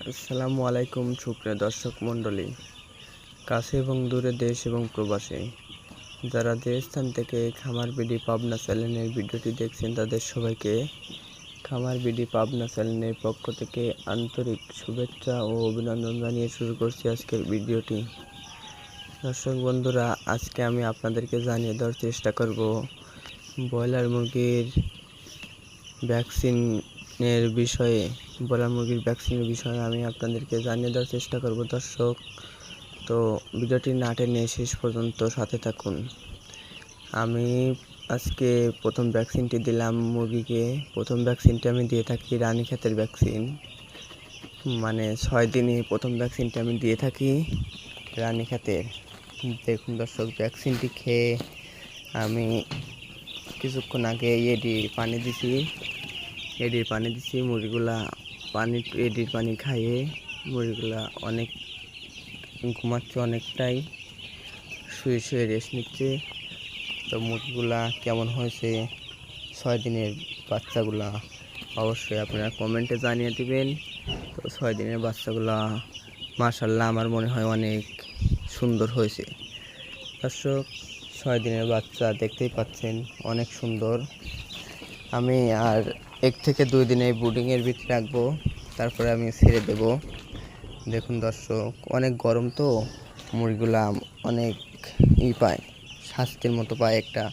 আসসালামু আলাইকুম সুপ্রিয় দর্শক মণ্ডলী, কাছে এবং দূরে, দেশ এবং প্রবাসে যারা যে স্থান থেকে খামার বিডি পাবনা চ্যানেলের ভিডিওটি দেখছেন তাদের সবাইকে খামার বিডি পাবনা চ্যানেলের পক্ষ থেকে আন্তরিক শুভেচ্ছা ও অভিনন্দন জানিয়ে শুরু করছি আজকের ভিডিওটি। দর্শক বন্ধুরা, আজকে আমি আপনাদেরকে জানিয়ে দেওয়ার চেষ্টা করব ব্রয়লার মুরগির ভ্যাকসিনের বিষয়ে আমি আপনাদেরকে জানিয়ে দেওয়ার চেষ্টা করব। দর্শক, তো ভিডিওটি না টেনে শেষ পর্যন্ত সাথে থাকুন। আমি আজকে প্রথম ভ্যাকসিনটি দিলাম মুরগিকে। প্রথম ভ্যাকসিনটি আমি দিয়ে থাকি রানীক্ষেতের ভ্যাকসিন, মানে 6 দিনে প্রথম ভ্যাকসিনটি আমি দিয়ে থাকি রানীক্ষেতের। দেখুন দর্শক, ভ্যাকসিনটি খেয়ে আমি কিছুক্ষণ আগে এডির পানি দিছি মুরগিগুলা এডির পানি খাইয়ে মুরগিগুলা অনেক ঘুমাচ্ছে, অনেকটাই শুয়ে শুয়ে রেস্ট নিচ্ছে। তো মুরগিগুলা কেমন হয়েছে 6 দিনের বাচ্চাগুলা অবশ্যই আপনারা কমেন্টে জানিয়ে দিবেন। তো 6 দিনের বাচ্চাগুলা মাশাআল্লাহ আমার মনে হয় অনেক সুন্দর হয়েছে। দর্শক, 6 দিনের বাচ্চা দেখতেই পাচ্ছেন অনেক সুন্দর। আমি আর 1 থেকে 2 দিন এই ব্রুডিংয়ের ভিতরে রাখবো, তারপরে আমি ছেড়ে দেব। দেখুন দর্শক, অনেক গরম তো মুরগিগুলা অনেক পায়, শাস্তির মতো পায় একটা।